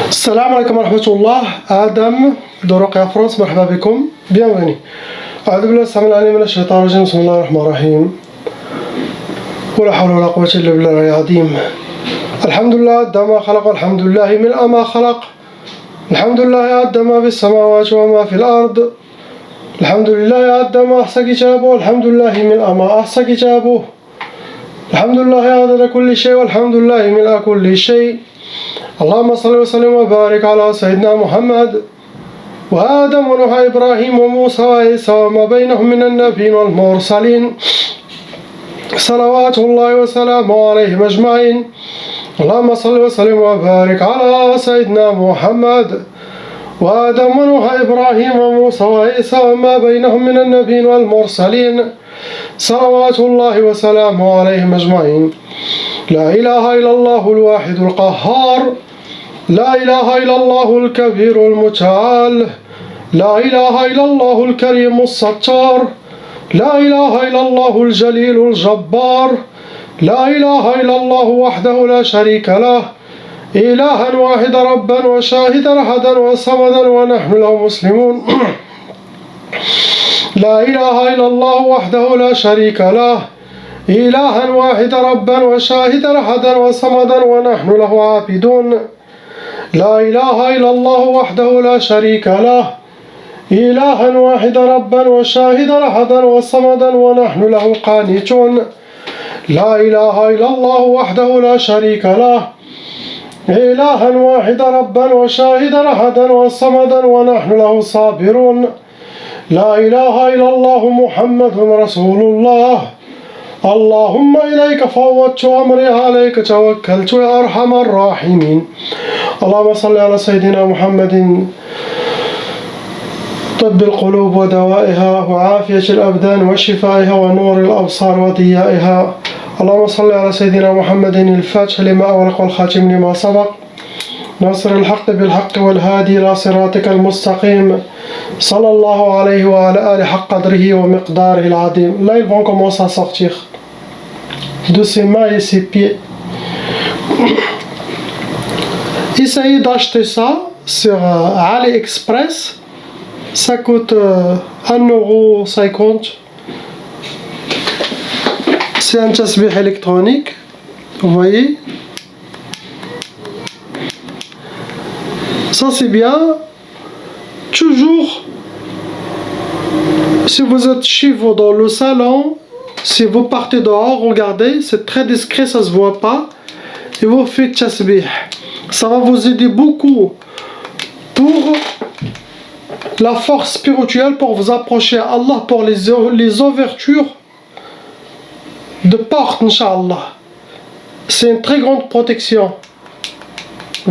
السلام عليكم ورحمة الله. آدم دروق يا فرنسا، مرحبا بكم، bienvenue. أعوذ بالله السميع العليم من الشيطان الرجيم. بسم الله الرحمن الرحيم. ولا حول ولا قوة إلا بالله العظيم. الحمد لله عد ما خلق، الحمد لله ملء ما خلق، الحمد لله عد ما في السماوات وما في الأرض، الحمد لله عد ما أحصى كتابه، الحمد لله ملء ما أحصى كتابه، الحمد لله عدد كل شيء، والحمد لله ملء كل شيء. اللهم صل وسلم وبارك على سيدنا محمد وآدم ونوح إبراهيم وموسى وعيسى وما بينهم من النبيين والمرسلين، صلوات الله وسلامه عليهم أجمعين. اللهم صل وسلم وبارك على سيدنا محمد وآدم ونوح إبراهيم وموسى وعيسى وما بينهم من النبيين والمرسلين، صلوات الله وسلامه عليهم أجمعين. لا إله إلا الله الواحد القهار، لا إله إلا الله الكبير المتعال، لا إله إلا الله الكريم الستار، لا إله إلا الله الجليل الجبار، لا إله إلا الله وحده لا شريك له، إلها واحدا ربا وشاهدا أحدا وصمدا ونحن له مسلمون. لا إله إلا الله وحده لا شريك له، إلها واحدا ربا وشاهدا أحدا وصمدا ونحن له عابدون. لا إله إلا الله وحده لا شريك له، إلها واحدا ربا وشاهدا أحدا وصمدا ونحن له قانتون. لا إله إلا الله وحده لا شريك له، إلها واحدا ربا وشاهدا أحدا وصمدا ونحن له صابرون. لا إله إلا الله محمد رسول الله. اللهم إليك فوضت أمري، عليك توكلت يا أرحم الراحمين. اللهم صل على سيدنا محمد طب القلوب ودوائها وعافية الأبدان وشفائها ونور الأبصار وضيائها. اللهم صل على سيدنا محمد الفاتح لما أغلق والخاتم لما سبق، ناصر الحق بالحق والهادي إلى صراطك المستقيم، صلى الله عليه وعلى آله حق قدره ومقداره العظيم. Là, ils vont commencer à sortir de ses mains et ses pieds. Essayez d'acheter ça sur AliExpress. Ça coûte 1,50 €. C'est un tasbih électronique, vous voyez. Ça c'est bien. Toujours, si vous êtes chez vous dans le salon, si vous partez dehors, regardez, c'est très discret, ça se voit pas, et vous faites tasbih. Ça va vous aider beaucoup pour la force spirituelle, pour vous approcher à Allah, pour les ouvertures de portes, Inch'Allah. C'est une très grande protection.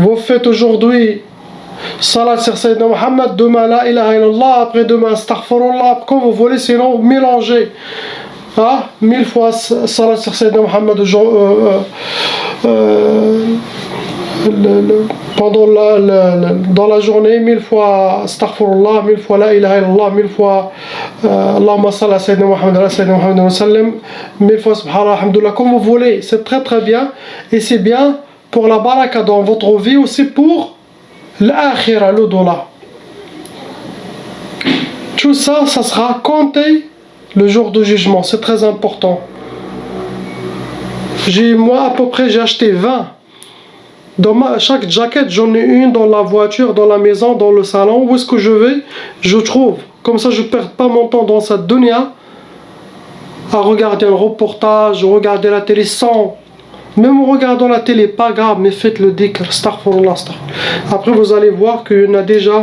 Vous faites aujourd'hui Salat sur Sayyidina Muhammad, demain la ilaha illallah, après demain astaghfirullah, comme vous voulez, sinon mélangez. 1000 fois Salat sur Sayyidina Muhammad pendant dans la journée, 1000 fois astaghfirullah, 1000 fois la ilaha illallah, 1000 fois Allahumma salli ala Sayyidina Muhammad ala Sayyidina Muhammad wa sallam, 1000 fois subhanallah, alhamdulillah, comme vous voulez. C'est très très bien, et c'est bien pour la baraka dans votre vie, aussi pour l'akhira, le dollar. Tout ça, ça sera compté le jour du jugement. C'est très important. Moi à peu près, j'ai acheté 20. Dans chaque jaquette, j'en ai une dans la voiture, dans la maison, dans le salon. Où est-ce que je vais, je trouve. Comme ça, je ne perds pas mon temps dans cette dunya à regarder un reportage, regarder la télé sans. Même en regardant la télé, pas grave, mais faites le dhikr, astaghfirullah, astaghfirullah. Après, vous allez voir qu'il y en a déjà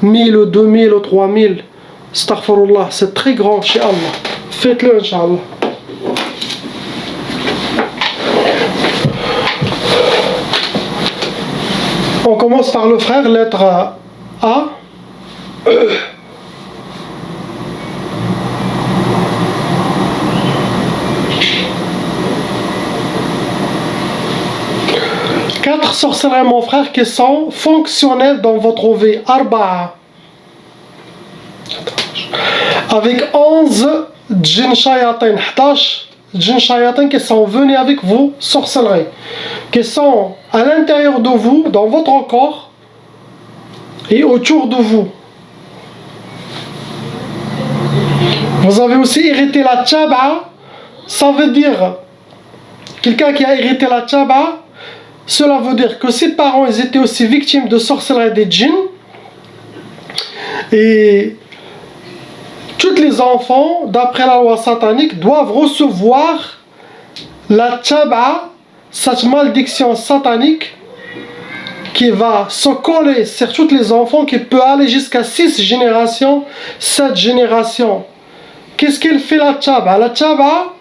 1000 ou 2000 ou 3000. Astaghfirullah, c'est très grand chez Allah. Faites-le, Inch'Allah. On commence par le frère, lettre A. Quatre sorcelleries, mon frère, qui sont fonctionnelles dans votre vie. Arba'a. Avec 11 djinn shayatin, 11 djinn shayatin qui sont venus avec vous, sorcelleries, qui sont à l'intérieur de vous, dans votre corps, et autour de vous. Vous avez aussi hérité la tchaba. Ça veut dire, quelqu'un qui a hérité la tchaba, cela veut dire que ses parents ils étaient aussi victimes de sorcellerie des djinns. Et tous les enfants, d'après la loi satanique, doivent recevoir la tchaba, cette malédiction satanique qui va se coller sur tous les enfants, qui peut aller jusqu'à 6 générations, 7 générations. Qu'est-ce qu'il fait la tchaba? La tchaba,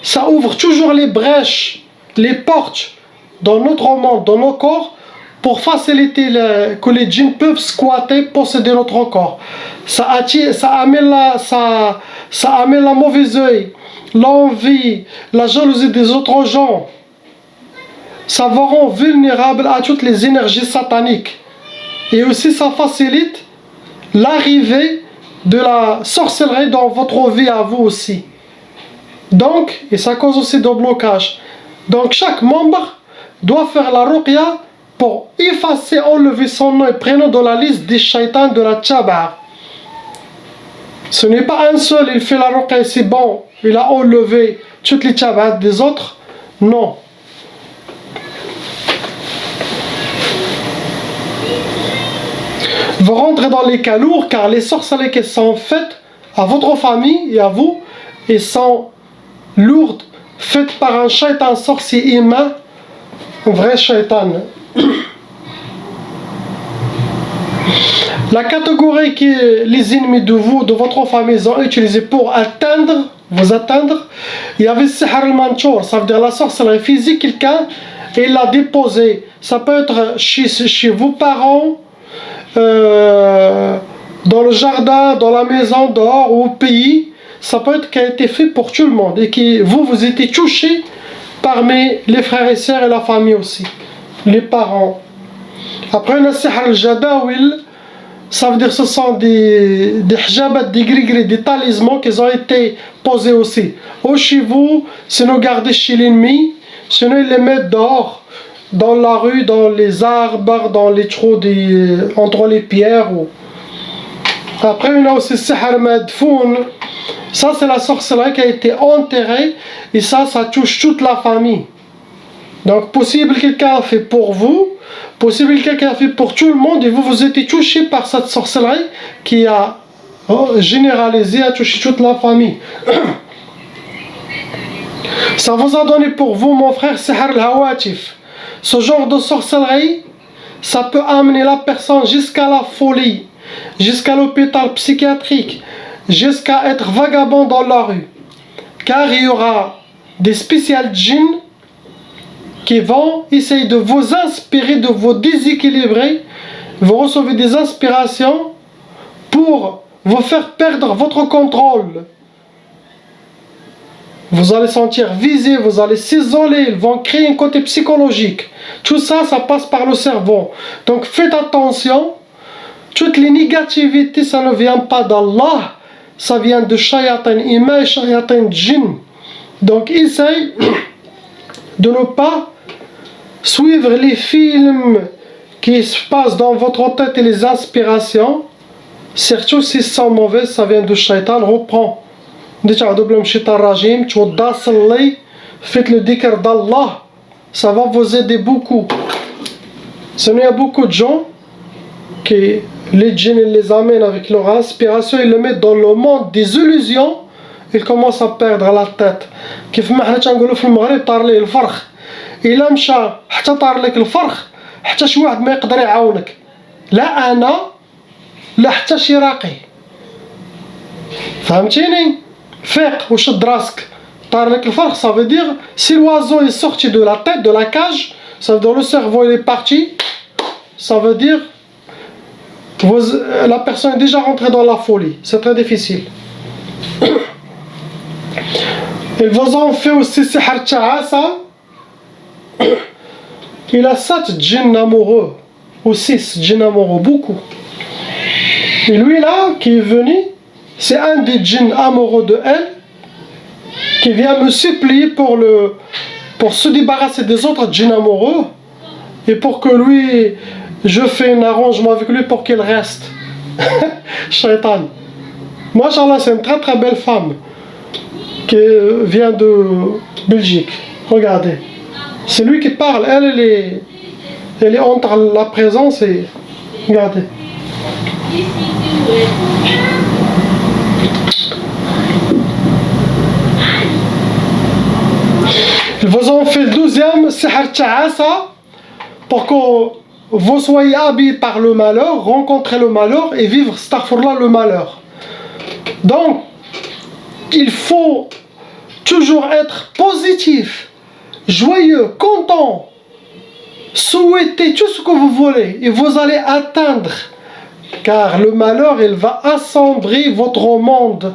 ça ouvre toujours les brèches, les portes dans notre monde, dans nos corps, pour faciliter que les djinns peuvent squatter, posséder notre corps. Ça amène la mauvaise œil, l'envie, la jalousie des autres gens. Ça vous rend vulnérable à toutes les énergies sataniques. Et aussi ça facilite l'arrivée de la sorcellerie dans votre vie à vous aussi. Donc, et ça cause aussi de blocage. Donc chaque membre doit faire la ruqya pour effacer, enlever son nom et prénom de la liste des shaitans de la tchaba. Ce n'est pas un seul, il fait la ruqya et c'est bon, il a enlevé toutes les tchabas des autres. Non. Vous rentrez dans les cas lourds car les sorcelleries qui sont faites à votre famille et à vous, elles sont lourdes, faites par un shaitan sorcier humain, un vrai shaitan. La catégorie que les ennemis de vous, de votre famille, ont utilisée pour vous atteindre, il y avait Sihr al-Manchour, ça veut dire la sorcellerie physique, quelqu'un, et l'a déposé. Ça peut être chez vos parents, dans le jardin, dans la maison, dehors ou au pays. Ça peut être qui a été fait pour tout le monde et que vous étiez touché parmi les frères et sœurs et la famille aussi, les parents. Après, on a Sihr al-Jadawil, ça veut dire que ce sont des hijabat, des gris-gris, des talismans qui ont été posés aussi. Ou chez vous, sinon gardés chez l'ennemi, sinon ils les mettent dehors, dans la rue, dans les arbres, dans les trous, entre les pierres. Après, on a aussi Sihr Madfoun. Ça, c'est la sorcellerie qui a été enterrée. Et ça touche toute la famille. Donc, possible que quelqu'un a fait pour vous. Possible que quelqu'un a fait pour tout le monde. Et vous étiez touché par cette sorcellerie qui a généralisé, a touché toute la famille. Ça vous a donné pour vous, mon frère, Sihr al-Hawatif. Ce genre de sorcellerie, ça peut amener la personne jusqu'à la folie, jusqu'à l'hôpital psychiatrique, jusqu'à être vagabond dans la rue. Car il y aura des spéciales djinns qui vont essayer de vous inspirer, de vous déséquilibrer. Vous recevez des inspirations pour vous faire perdre votre contrôle. Vous allez sentir visé, vous allez s'isoler, ils vont créer un côté psychologique. Tout ça, ça passe par le cerveau. Donc faites attention, toutes les négativités, ça ne vient pas d'Allah, ça vient de shayatin ima et shayatin djinn. Donc essayez de ne pas suivre les films qui se passent dans votre tête et les inspirations. Surtout si c'est mauvais, ça vient de shaitan, reprends. Dites à double shaitan rajim, tu faites le dhikr d'Allah, ça va vous aider beaucoup. Sinon, il y a beaucoup de gens qui, les djinns les amènent avec leur inspiration, ils le mettent dans le monde des illusions, ils commencent à perdre la tête. كيف ما حنا تنقولوا في المغرب طار ليه الفرخ. إلا مشى حتى طار لك الفرخ حتى شي واحد ما يقدر يعاونك. لا أنا لا حتى شي راقي. فهمتيني؟ فيق وشد راسك. طار لك الفرخ, ça veut dire si l'oiseau est sorti de la tête, de la cage, ça veut dire le cerveau il est parti, ça veut dire la personne est déjà rentrée dans la folie. C'est très difficile. Ils vous ont fait aussi Sihr Ta'asa. Il a 7 djinns amoureux, ou 6 djinns amoureux, beaucoup. Et lui là, qui est venu, c'est un des djinns amoureux de elle, qui vient me supplier pour se débarrasser des autres djinns amoureux, et pour que lui, je fais un arrangement avec lui pour qu'il reste. Shaitan. Machallah, c'est une très très belle femme qui vient de Belgique. Regardez. C'est lui qui parle. Elle est entre la présence et... Regardez. Ils vous ont fait le 12e, Sihr Ta'asa, pour que vous soyez habillés par le malheur, rencontrer le malheur et vivre, astaghfirullah, le malheur. Donc, il faut toujours être positif, joyeux, content, souhaiter tout ce que vous voulez et vous allez atteindre. Car le malheur, il va assombrir votre monde.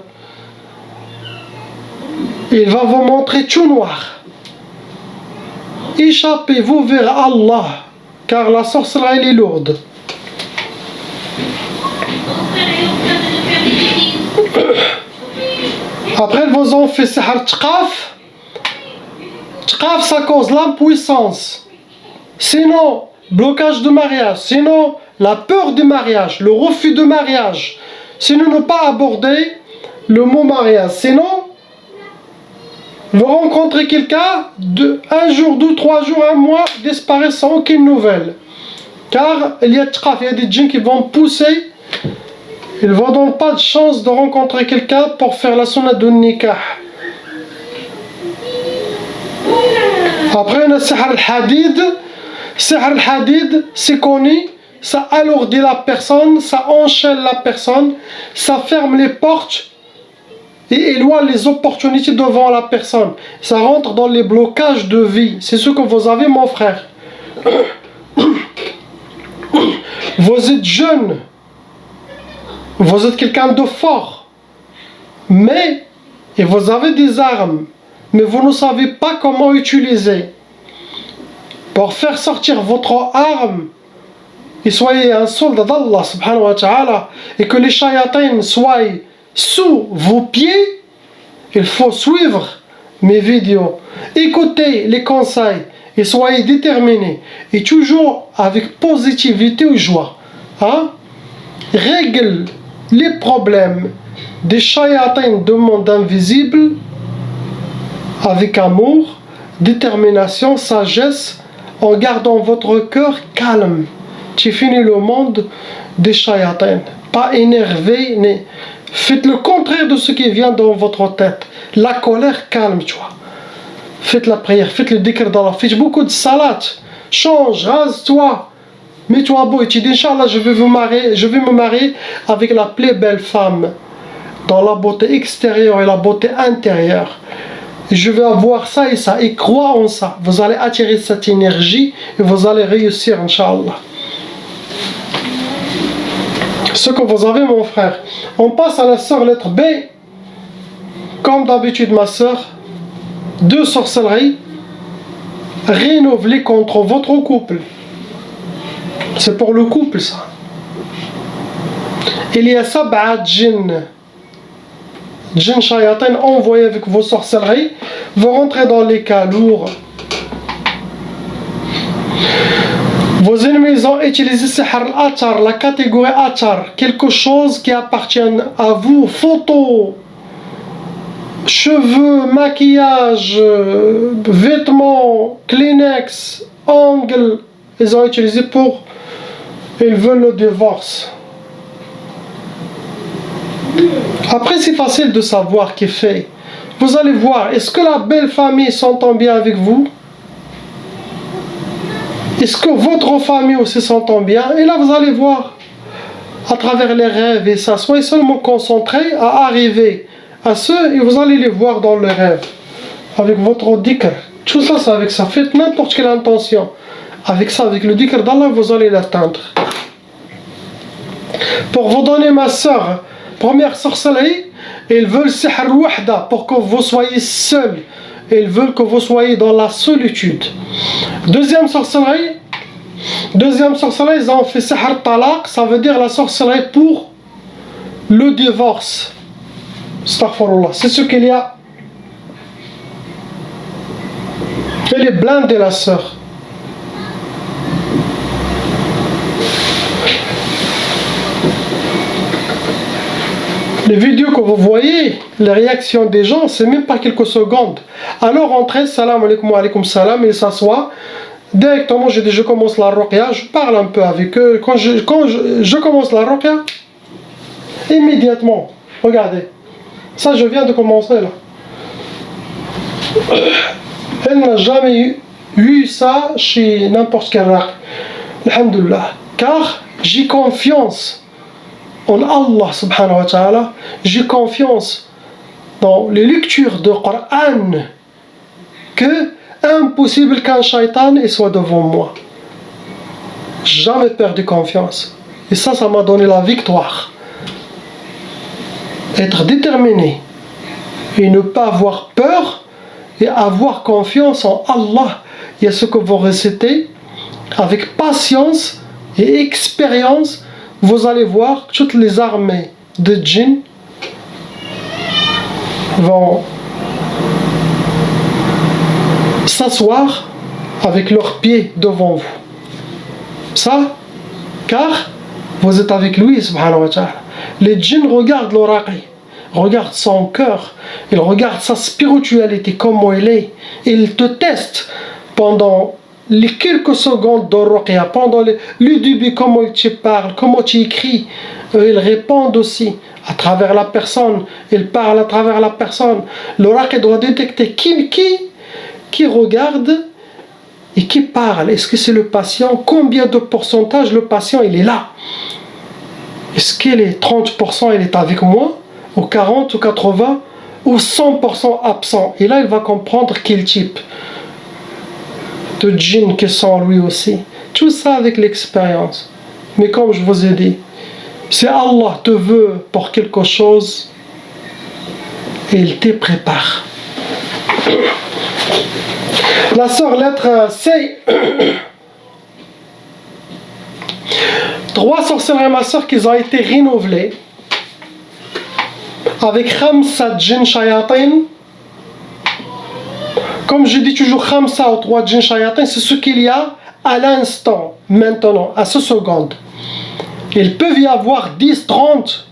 Il va vous montrer tout noir. Échappez-vous vers Allah, car la sorcellerie elle est lourde. Après, ils vous ont fait Sihr Tqaf. Tqaf, ça cause l'impuissance. Sinon, blocage de mariage. Sinon, la peur du mariage, le refus de mariage. Sinon, ne pas aborder le mot mariage. Sinon, vous rencontrez quelqu'un, un jour, 2, 3 jours, un mois, disparaît sans aucune nouvelle. Car il y a des djinns qui vont pousser, ils ne vont donc pas de chance de rencontrer quelqu'un pour faire la sunna de nikah. Après, on a Sihr al-Hadid. Sihr al-Hadid, c'est connu, ça alourdit la personne, ça enchaîne la personne, ça ferme les portes et éloigne les opportunités devant la personne. Ça rentre dans les blocages de vie. C'est ce que vous avez, mon frère. Vous êtes jeune. Vous êtes quelqu'un de fort. Et vous avez des armes. Mais vous ne savez pas comment utiliser. Pour faire sortir votre arme et soyez un soldat d'Allah subhanahu wa ta'ala et que les shayatins soient sous vos pieds, il faut suivre mes vidéos, écoutez les conseils et soyez déterminés et toujours avec positivité ou joie. Règle les problèmes des shayatins du monde invisible avec amour, détermination, sagesse, en gardant votre cœur calme. Tu finis le monde des shayatins. Pas énervé, faites le contraire de ce qui vient dans votre tête. La colère, calme, tu vois. Faites la prière, faites le dhikr d'Allah, faites beaucoup de salat. Change, rase-toi. Mets-toi beau et tu dis, Inch'Allah, je vais me marier avec la plus belle femme. Dans la beauté extérieure et la beauté intérieure. Je vais avoir ça et ça. Et crois en ça. Vous allez attirer cette énergie et vous allez réussir, Inch'Allah. Ce que vous avez, mon frère. On passe à la sœur lettre B. Comme d'habitude, ma sœur, 2 sorcelleries renouvelées contre votre couple. C'est pour le couple, ça. Il y a 7 djinns. Djinn shayatin envoyés avec vos sorcelleries. Vous rentrez dans les cas lourds. Vos ennemis ont utilisé Sihr al-Atar, la catégorie Atar, quelque chose qui appartient à vous, photos, cheveux, maquillage, vêtements, Kleenex, ongles, ils ont utilisé ils veulent le divorce. Après, c'est facile de savoir qui fait. Vous allez voir, est-ce que la belle famille s'entend bien avec vous? Est-ce que votre famille aussi s'entend bien? Et là, vous allez voir, à travers les rêves et ça, soyez seulement concentrés à arriver à ceux et vous allez les voir dans le rêve. Avec votre dhikr. Tout ça, c'est avec ça. Faites n'importe quelle intention. Avec ça, avec le dhikr d'Allah, vous allez l'atteindre. Pour vous donner, ma soeur, première sorcellerie, ils veulent Sihr al-Wahda pour que vous soyez seul. Ils veulent que vous soyez dans la solitude. Deuxième sorcellerie, ils ont fait Sihr al-Talaq, ça veut dire la sorcellerie pour le divorce. Astaghfirullah, c'est ce qu'il y a. Elle est blindée, la sœur. Les vidéos que vous voyez, les réactions des gens, c'est même pas quelques secondes. Alors entrez, salam alaikum wa alaikum salam, ils s'assoient. Directement, je commence la ruqya, je parle un peu avec eux. Quand je commence la ruqya, immédiatement, regardez, ça je viens de commencer là. Elle n'a jamais eu ça chez n'importe quel raq. Alhamdulillah. Car j'ai confiance en Allah subhanahu wa ta'ala, j'ai confiance dans les lectures de Coran que impossible qu'un shaitan soit devant moi. Jamais perdu confiance. Et ça m'a donné la victoire. Être déterminé et ne pas avoir peur et avoir confiance en Allah. Il y a ce que vous récitez avec patience et expérience. Vous allez voir que toutes les armées de djinns vont s'asseoir avec leurs pieds devant vous. Ça, car vous êtes avec lui, subhanahu wa ta'ala. Les djinns regardent l'oraqi, regardent son cœur, ils regardent sa spiritualité, comment elle est. Ils te testent pendant les quelques secondes de ruqya, pendant le début, comment tu parles, comment tu écris. Ils répondent aussi à travers la personne, ils parlent à travers la personne. L'oracle doit détecter qui regarde et qui parle. Est-ce que c'est le patient? Combien de pourcentage le patient il est là? Est-ce qu'il est 30%, il est avec moi, ou 40 ou 80, ou 100% absent? Et là il va comprendre quel type de djinns qui sont lui aussi. Tout ça avec l'expérience. Mais comme je vous ai dit, si Allah te veut pour quelque chose, il te prépare. La sœur lettre C. 3 sorcelleries, ma sœur, qui ont été renouvelées avec Khamsa djinn shayatin. Comme je dis toujours, Khamsa ou 3 djinn shayatin, c'est ce qu'il y a à l'instant, maintenant, à ce seconde. Il peut y avoir 10, 30,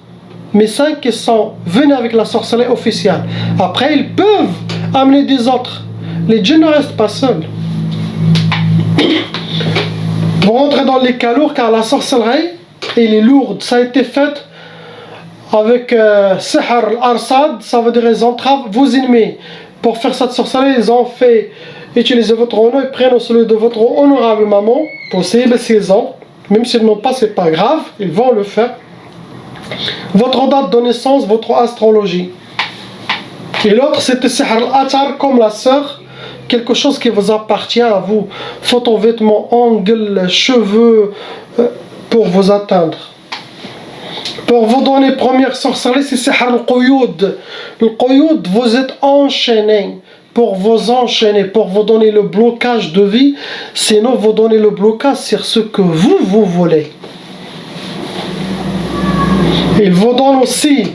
mais 5 qui sont venus avec la sorcellerie officielle. Après, ils peuvent amener des autres. Les djinns ne restent pas seuls. Vous rentrez dans les cas lourds, car la sorcellerie, elle est lourde. Ça a été fait avec Sihr al-Arsad, ça veut dire ils entravent vos ennemis. Pour faire cette sorcellerie, ils ont fait utiliser votre honneur, ils prennent celui de votre honorable maman, possible 6 ans. Même s'ils n'ont pas, c'est pas grave, ils vont le faire. Votre date de naissance, votre astrologie. Et l'autre, c'était Sihr al-Atar, comme la sœur, quelque chose qui vous appartient à vous. Photo, vêtements, ongles, cheveux, pour vous atteindre. Pour vous donner première sorcellerie, c'est Sihr al-Quyud. Le Quyud, vous êtes enchaîné. Pour vous enchaîner, pour vous donner le blocage de vie, sinon vous donnez le blocage sur ce que vous voulez. Ils vous donnent aussi,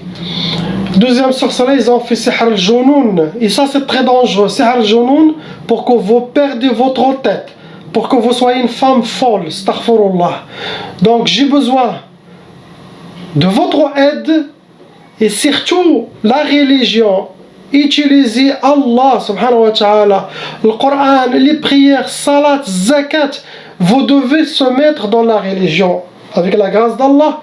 deuxième sorcellerie, ils ont fait Sihr al-Junoun. Et ça c'est très dangereux. Sihr al-Junoun, pour que vous perdiez votre tête, pour que vous soyez une femme folle. Astaghfirullah. Donc j'ai besoin de votre aide et surtout la religion. Utilisez Allah subhanahu wa ta'ala, le Coran, les prières, salat, zakat. Vous devez se mettre dans la religion avec la grâce d'Allah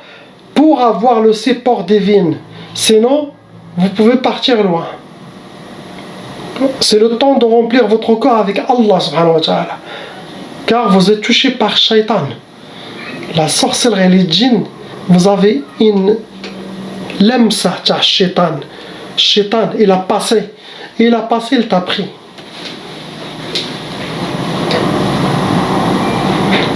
pour avoir le support divin. Sinon, vous pouvez partir loin. C'est le temps de remplir votre corps avec Allah subhanahu wa ta'ala. Car vous êtes touché par shaitan. La sorcellerie, les djinns, vous avez une lemsa ta shaitan. Shaitan, il a passé, il t'a pris.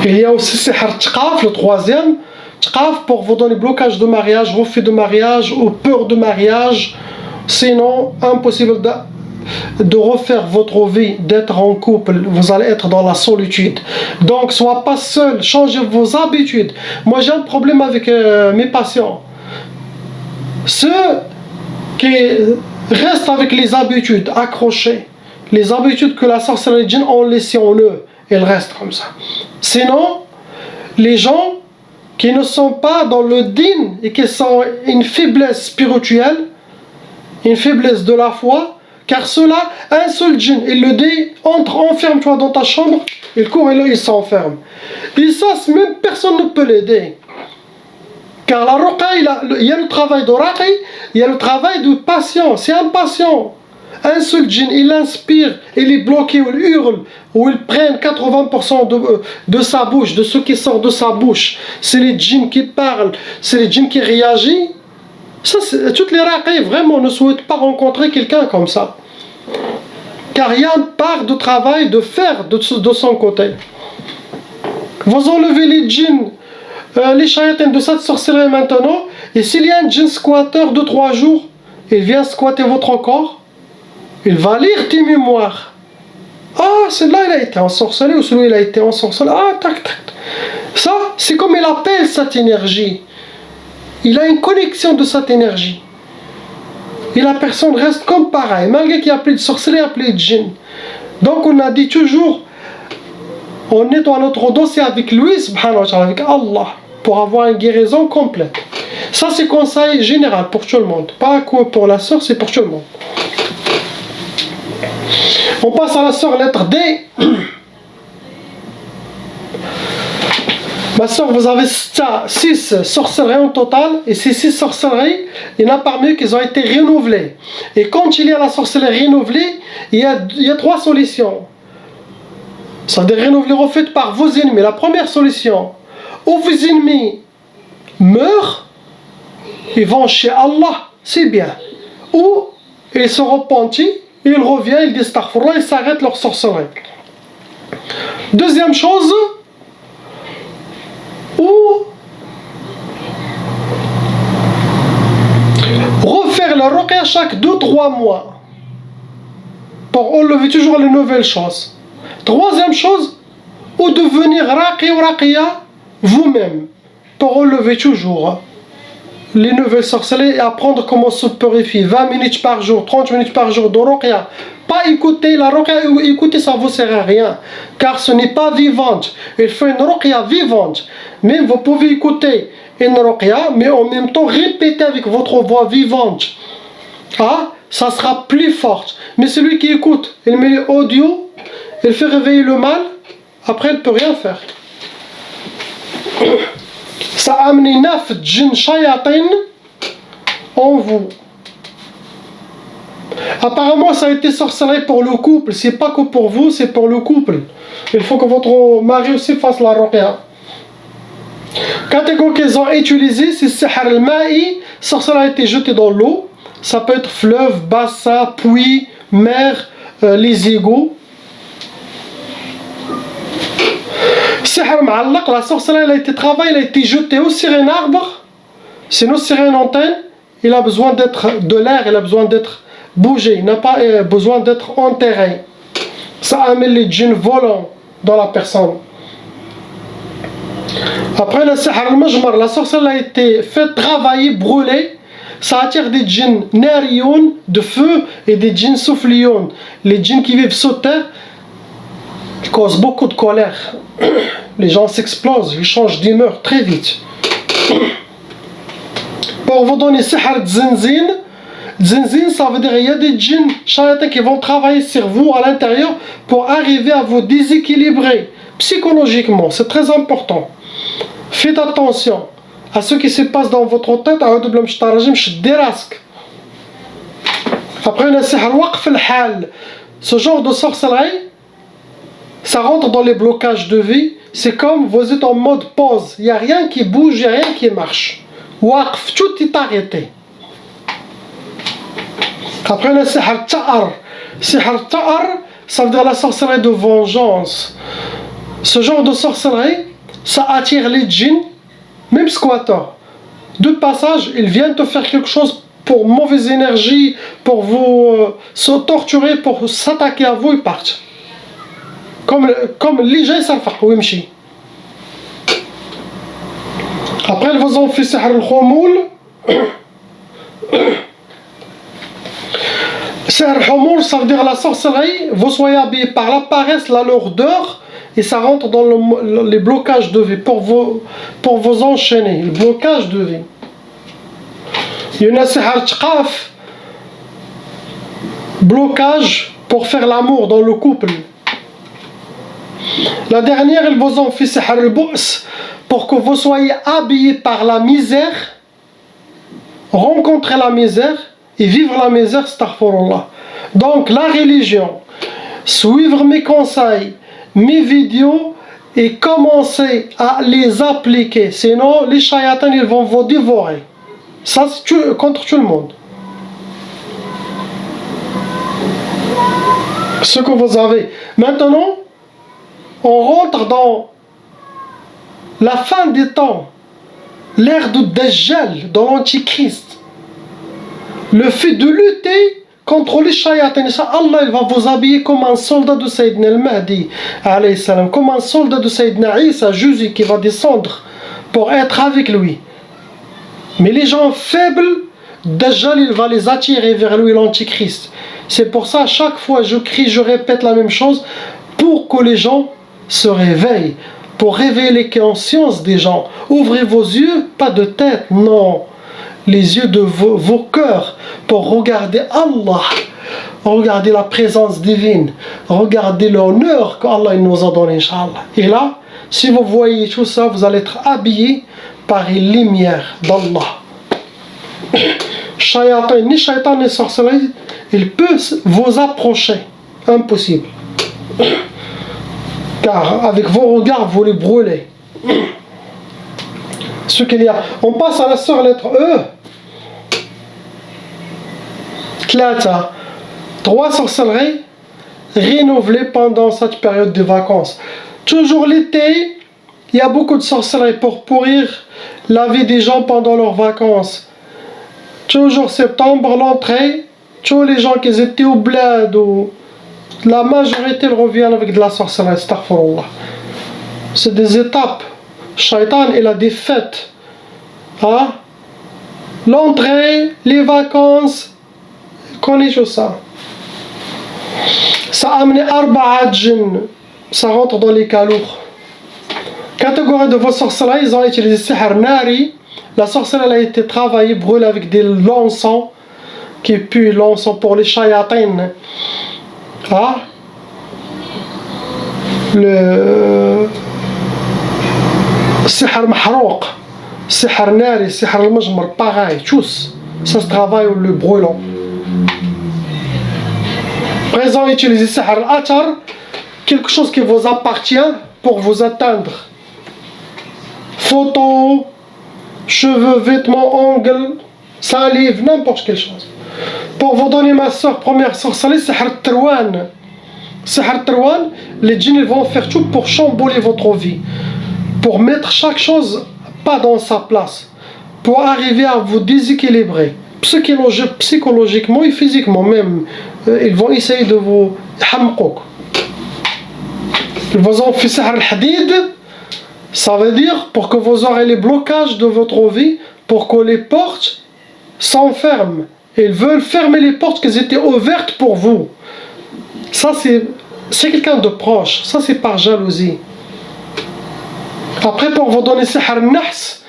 Il y a aussi Sihr Tqaf, le troisième. Tqaf pour vous donner blocage de mariage, refus de mariage ou peur de mariage. Sinon, impossible de refaire votre vie, d'être en couple. Vous allez être dans la solitude. Donc, soyez pas seul, changez vos habitudes. Moi, j'ai un problème avec mes patients. Ceux qui restent avec les habitudes accrochées, les habitudes que la sorcellerie djinn ont laissées en eux, elles restent comme ça. Sinon, les gens qui ne sont pas dans le din et qui sont une faiblesse spirituelle, une faiblesse de la foi, car cela, un seul djinn, il le dit, entre, enferme-toi dans ta chambre, il court et là il s'enferme. Et ça, même personne ne peut l'aider. Car la ruqa, il y a le travail de raqi, il y a le travail de patient. C'est un patient. Un seul djinn, il inspire, il est bloqué, ou il hurle, ou il prenne 80% de sa bouche, de ce qui sort de sa bouche. C'est les djinns qui parlent, c'est les djinns qui réagissent. Ça, toutes les raqis, vraiment, ne souhaitent pas rencontrer quelqu'un comme ça. Car il y a une part de travail de faire de son côté. Vous enlevez les djinns, les shayatins de cette sorcellerie maintenant, et s'il y a un djinn squatteur de 3 jours, il vient squatter votre corps, il va lire tes mémoires. Ah, celui-là il a été ensorcelé, ou celui-là il a été ensorcelé. Ah, tac, tac. Ça, c'est comme il appelle cette énergie. Il a une connexion de cette énergie. Et la personne reste comme pareil, malgré qu'il y a appelé de sorcellerie, appelé de djinn. Donc on a dit toujours, on nettoie notre dossier avec lui, subhanahu wa ta'ala, avec Allah, pour avoir une guérison complète. Ça c'est conseil général pour tout le monde. Pas que pour la sœur, c'est pour tout le monde. On passe à la sœur lettre D. Ma soeur, vous avez 6 sorcelleries en total, et ces 6 sorcelleries, il y en a parmi eux qui ont été renouvelées. Et quand il y a la sorcellerie renouvelée, il y a 3 solutions. Ça veut dire renouvelées refaites par vos ennemis. La première solution, ou vos ennemis meurent, ils vont chez Allah, c'est bien. Ou ils se repentent, ils reviennent, ils disent astaghfirullah, ils s'arrêtent leur sorcellerie. Deuxième chose, ou refaire la ruqya chaque 2-3 mois pour enlever toujours les nouvelles choses. Troisième chose, ou devenir raqi ou raqiya vous-même pour enlever toujours les nouvelles sorcelleries et apprendre comment se purifier. 20 minutes par jour, 30 minutes par jour de ruqya. Pas écouter la ruqya, écouter ça ne vous sert à rien, car ce n'est pas vivante. Il faut une ruqya vivante. Même vous pouvez écouter une ruqya, mais en même temps répéter avec votre voix vivante. Ah, ça sera plus fort. Mais celui qui écoute, il met l'audio, il fait réveiller le mal, après il ne peut rien faire. Ça a amené 9 djinns shayatin en vous. Apparemment, ça a été sorcellerie pour le couple. C'est pas que pour vous, c'est pour le couple. Il faut que votre mari aussi fasse la ruqya. Catégorie qu'ils ont utilisée, c'est sihr al-ma'i. Sorcellerie a été jetée dans l'eau. Ça peut être fleuve, bassin, puits, mer, les égouts. Sihr ma'allaq, la sorcellerie elle a été travaillée, elle a été jetée au sur un arbre. Sinon, sur une antenne, il a besoin d'être de l'air, il a besoin d'être bougé, il n'a pas besoin d'être enterré. Ça amène les djinns volants dans la personne. Après le sihr al-majmar, la sorcellerie a été faite travailler, brûler. Ça attire des djinns nariyoun, de feu, et des djinns souffliyoun. Les djinns qui vivent sous terre causent beaucoup de colère. Les gens s'explosent, ils changent d'humeur très vite. Pour vous donner sihr al-zinzin, zinzin, ça veut dire qu'il y a des djinns shayatins qui vont travailler sur vous à l'intérieur pour arriver à vous déséquilibrer psychologiquement. C'est très important. Faites attention à ce qui se passe dans votre tête. Après le sihr waqf al-hal, ce genre de sorcellerie, ça rentre dans les blocages de vie. C'est comme vous êtes en mode pause. Il n'y a rien qui bouge, il n'y a rien qui marche. Waqf, tout est arrêté. Après le sihr ta'ar. Sihr ta'ar, ça veut dire la sorcellerie de vengeance. Ce genre de sorcellerie, ça attire les djinns, même squatteurs. De passage, ils viennent te faire quelque chose pour mauvaise énergie, pour vous se torturer, pour s'attaquer à vous, ils partent. Comme les gens savent faire, oui, après, ils vous ont fait sihr al-khumoul. Sihr al-khumoul, ça veut dire la sorcellerie. Vous soyez habillés par la paresse, la lourdeur et ça rentre dans les blocages de vie pour vous enchaîner, le blocage de vie. Il y en a sihar tqaf, blocage pour faire l'amour dans le couple. La dernière, ils vous ont fait sihar al-bu's pour que vous soyez habillés par la misère, rencontrer la misère et vivre la misère, astaghfirullah. Donc la religion, suivre mes conseils, mes vidéos et commencer à les appliquer, sinon les shayatans ils vont vous dévorer. Ça c'est contre tout le monde. Ce que vous avez. Maintenant, on rentre dans la fin des temps, l'ère du Dajjal, dans l'Antichrist. Le fait de lutter contre les shayatans, ça, Allah il va vous habiller comme un soldat de Sayyidina al-Mahdi, comme un soldat de Sayyidina Isa, Jésus qui va descendre pour être avec lui. Mais les gens faibles, Dajjal il va les attirer vers lui, l'Antichrist. C'est pour ça, à chaque fois je crie, je répète la même chose, pour que les gens se réveillent, pour réveiller les consciences des gens. Ouvrez vos yeux, pas de tête, non. Les yeux de vos cœurs, pour regarder Allah, regarder la présence divine, regarder l'honneur qu'Allah nous a donné, Inch'Allah. Et là, si vous voyez tout ça, vous allez être habillés par une lumière d'Allah. Shayatan, ni shaytan ni sorcellerie, il peut vous approcher. Impossible. Car avec vos regards, vous les brûlez. Ce qu'il y a. On passe à la sœur lettre E. Tlata. 3 sorcelleries renouvelées pendant cette période de vacances. Toujours l'été, il y a beaucoup de sorcelleries pour pourrir la vie des gens pendant leurs vacances. Toujours septembre, l'entrée, tous les gens qui étaient au bled, ou la majorité ils reviennent avec de la sorcellerie, astaghfirullah. C'est des étapes. Shaitan, il a des fêtes. Hein? L'entrée, les vacances, connais tout ça. Ça a amené Arba'at Jinn. Ça rentre dans les cas lourds. Catégorie de vos sorcelleries, ils ont utilisé Sihr Nari. La sorcellerie a été travaillée, brûlée avec des l'encens, qui pue l'encens pour les shayatins. Ah. Le Sihr Mahrouq, Sihr Nari, Sihr al-Majmar, pareil, tous. Ça se travaille le brûlant. Présent, utilisez Sihr al-Atar, quelque chose qui vous appartient pour vous atteindre. Photos, cheveux, vêtements, ongles, salive, n'importe quelle chose. Pour vous donner ma soeur, première sorcellerie, c'est Sihr Tarwan. Sihr Tarwan, les djinns vont faire tout pour chambouler votre vie, pour mettre chaque chose pas dans sa place, pour arriver à vous déséquilibrer, psychologiquement et physiquement même. Ils vont essayer de vous hamkouk. Ils vous ont fait Sihr al-Hadid. Ça veut dire pour que vous aurez les blocages de votre vie, pour que les portes s'enferment. Ils veulent fermer les portes qui étaient ouvertes pour vous. Ça c'est quelqu'un de proche. Ça c'est par jalousie. Après pour vous donner Sihr al-Nahs,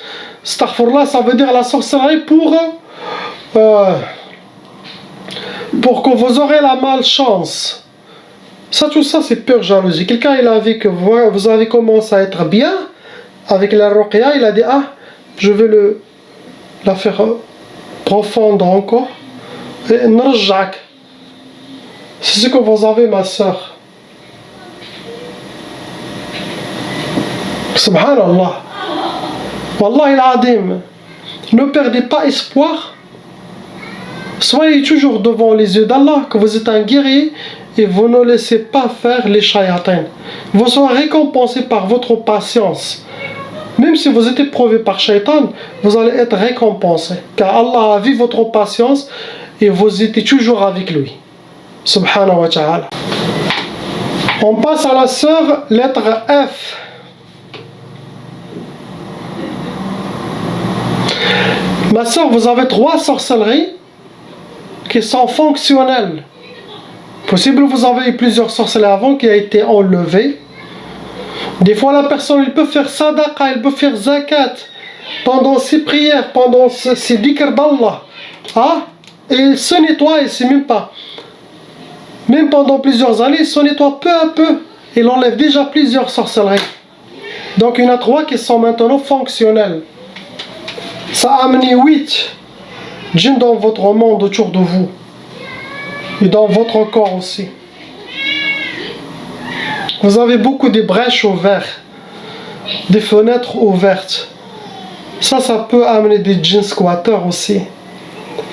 astaghfirullah, ça veut dire la sorcellerie pour que vous aurez la malchance. Ça, tout ça, c'est pure jalousie. Quelqu'un, il a vu que vous avez commencé à être bien avec la ruqya, il a dit, ah, je vais la faire profondre encore. Et nrjak. C'est ce que vous avez, ma soeur. Subhanallah. Wallah il-Adim. Ne perdez pas espoir. Soyez toujours devant les yeux d'Allah, que vous êtes un guerrier. Et vous ne laissez pas faire les shayatins. Vous serez récompensé par votre patience. Même si vous êtes éprouvé par shaytan, vous allez être récompensé. Car Allah a vu votre patience et vous étiez toujours avec lui. Subhanahu wa ta'ala. On passe à la sœur, lettre F. Ma sœur, vous avez 3 sorcelleries qui sont fonctionnelles. Possible vous avez eu plusieurs sorcelleries avant qui a été enlevées. Des fois, la personne, elle peut faire sadaqa, elle peut faire zakat pendant ses prières, pendant ses dhikr d'Allah. Ah, et il se nettoie, il ne sait même pas. Même pendant plusieurs années, il se nettoie peu à peu. Il enlève déjà plusieurs sorcelleries. Donc, il y en a 3 qui sont maintenant fonctionnelles. Ça a amené 8 djinns dans votre monde autour de vous. Et dans votre corps aussi. Vous avez beaucoup de brèches ouvertes, des fenêtres ouvertes. Ça peut amener des djinns squatteurs aussi.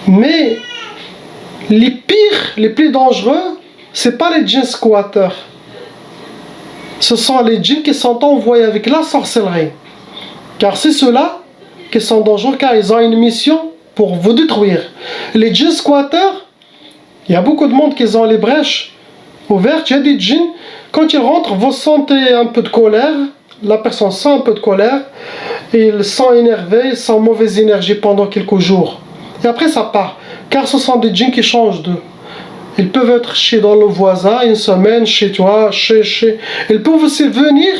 Mais les pires, les plus dangereux, c'est pas les djinns squatteurs. Ce sont les djinns qui sont envoyés avec la sorcellerie. Car c'est ceux-là qui sont dangereux, car ils ont une mission pour vous détruire. Les djinns squatteurs, il y a beaucoup de monde qui ont les brèches ouvertes. Il y a des djinns, quand ils rentrent, vous sentez un peu de colère. La personne sent un peu de colère. Et ils sont énervés, ils sont mauvaise énergie pendant quelques jours. Et après ça part. Car ce sont des djinns qui changent d'eux. Ils peuvent être chez dans le voisin, une semaine, chez toi, chez. Ils peuvent aussi venir,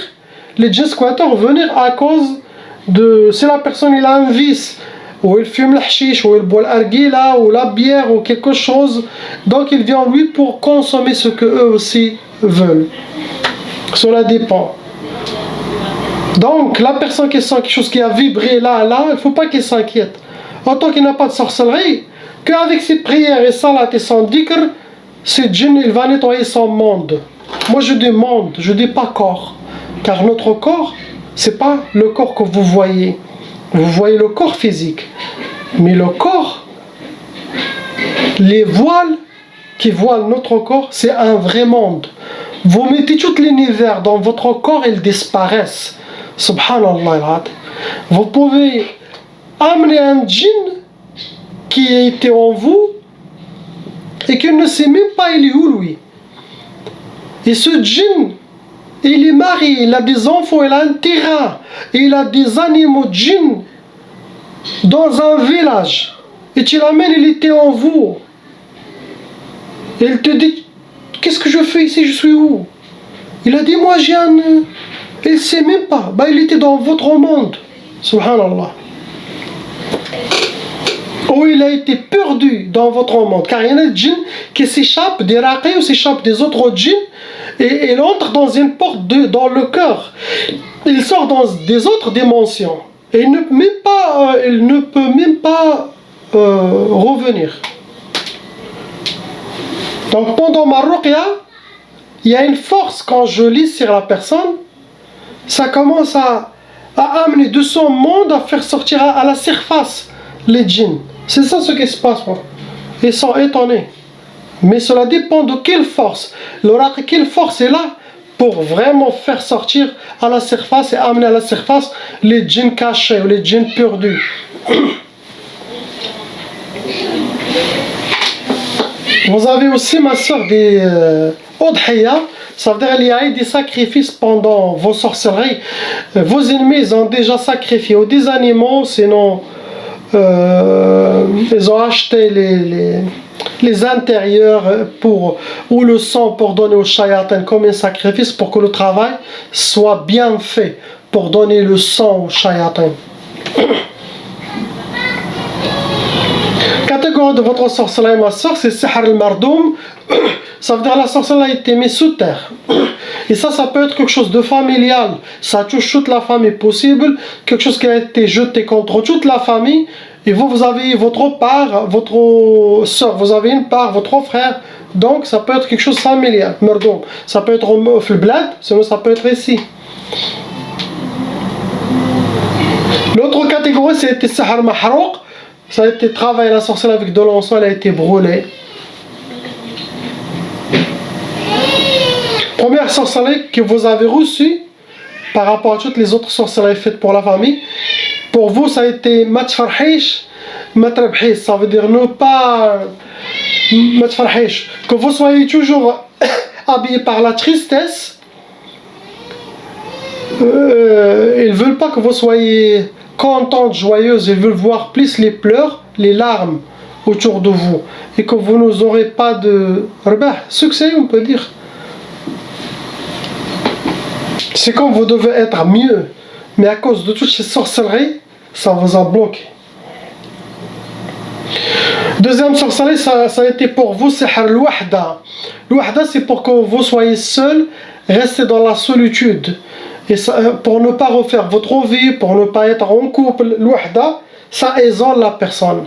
les djinns squatteurs, venir à cause de... Si la personne il a un vice, ou il fume le hashish, ou il boit l'argila, ou la bière, ou quelque chose, donc il vient lui pour consommer ce que eux aussi veulent. Cela dépend. Donc la personne qui sent quelque chose qui a vibré là, il ne faut pas qu'il s'inquiète. En tant qu'il n'a pas de sorcellerie, qu'avec ses prières et salat et son dhikr, ce djinn il va nettoyer son monde. Moi je dis monde, je dis pas corps. Car notre corps, c'est pas le corps que vous voyez. Vous voyez le corps physique. Mais le corps, les voiles qui voilent notre corps, c'est un vrai monde. Vous mettez tout l'univers dans votre corps, ils disparaissent. Subhanallah. Vous pouvez amener un djinn qui était en vous et qui ne sait même pas il est où lui. Et ce djinn, il est marié, il a des enfants, il a un terrain, il a des animaux djinn dans un village. Et tu l'amènes, il était en vous. Et il te dit, qu'est-ce que je fais ici, je suis où? Il a dit, moi j'ai un... Il ne sait même pas. Il était dans votre monde. Subhanallah. Ou il a été perdu dans votre monde. Car il y en a des djinns qui s'échappent des raqis ou s'échappent des autres djinns et il entre dans une porte dans le cœur. Il sort dans des autres dimensions. Et il ne peut même pas revenir. Donc pendant ma ruqya, il y a une force quand je lis sur la personne, ça commence à amener de son monde à faire sortir à la surface les djinns. C'est ça ce qui se passe. Ils sont étonnés. Mais cela dépend de quelle force. L'oracle, quelle force est là pour vraiment faire sortir à la surface et amener à la surface les djinns cachés ou les djinns perdus. Vous avez aussi, ma soeur, des udhiya. Ça veut dire qu'il y a des sacrifices pendant vos sorcelleries. Vos ennemis ont déjà sacrifié des animaux, sinon ils ont acheté les intérieurs ou le sang pour donner aux shayatin comme un sacrifice pour que le travail soit bien fait pour donner le sang aux shayatin. Catégorie de votre sorcellerie, ma soeur, c'est sihr al-mardoum. Ça veut dire la sorcellerie a été mise sous terre. Et ça peut être quelque chose de familial. Ça touche toute la famille possible. Quelque chose qui a été jeté contre toute la famille. Et vous avez votre part, votre soeur, vous avez une part, votre frère. Donc ça peut être quelque chose de familial. Mardoum. Ça peut être au bled, sinon ça peut être ici. L'autre catégorie, c'est sihr mahrouq. Ça a été travaillé la sorcellerie avec de l'encens, elle a été brûlée. Première sorcellerie que vous avez reçue par rapport à toutes les autres sorcelleries faites pour la famille. Pour vous, ça a été matfarhish, matrabhish. Ça veut dire ne pas matfarhish. Que vous soyez toujours habillé par la tristesse. Ils ne veulent pas que vous soyez contente, joyeuse. Ils veulent voir plus les pleurs, les larmes autour de vous. Et que vous n'aurez pas de succès, on peut dire. C'est comme vous devez être mieux. Mais à cause de toutes ces sorcelleries, ça vous a bloqué. Deuxième sorcellerie, ça a été pour vous, c'est l'wahda. L'wahda, c'est pour que vous soyez seul, restez dans la solitude. Et ça, pour ne pas refaire votre vie, pour ne pas être en couple, l'wahda, ça isole la personne.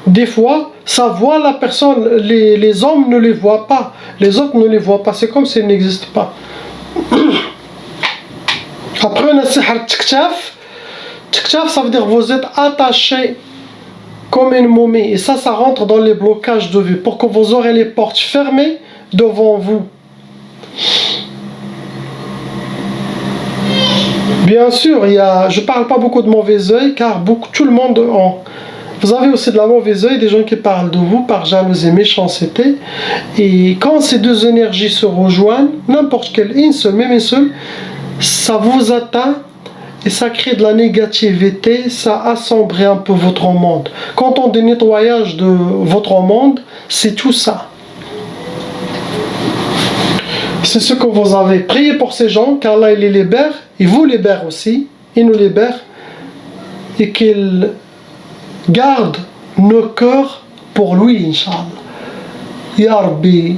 Des fois, ça voit la personne, les hommes ne les voient pas, les autres ne les voient pas, c'est comme s'ils n'existent pas. Après, on a sihr tiktaf. Tiktaf, ça veut dire que vous êtes attaché comme une momie. Et ça rentre dans les blocages de vue. Pour que vous aurez les portes fermées devant vous. Bien sûr, je ne parle pas beaucoup de mauvais œil, car tout le monde vous avez aussi de la mauvaise œil, des gens qui parlent de vous par jalousie et méchanceté. Et quand ces deux énergies se rejoignent, n'importe quelle, même une seule, ça vous atteint et ça crée de la négativité, ça assombrit un peu votre monde. Quand on dit nettoyage de votre monde, c'est tout ça. C'est ce que vous avez. Priez pour ces gens, qu'Allah il les libère, il vous libère aussi, il nous libère, et qu'il garde nos cœurs pour lui, Inch'Allah. Ya Rabbi,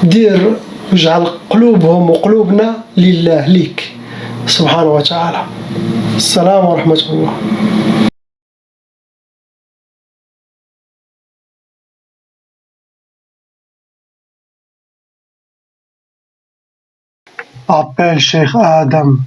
dire اجعل قلوبهم وقلوبنا لله ليك سبحانه وتعالى. السلام ورحمة الله. Appelle Cheikh Adam.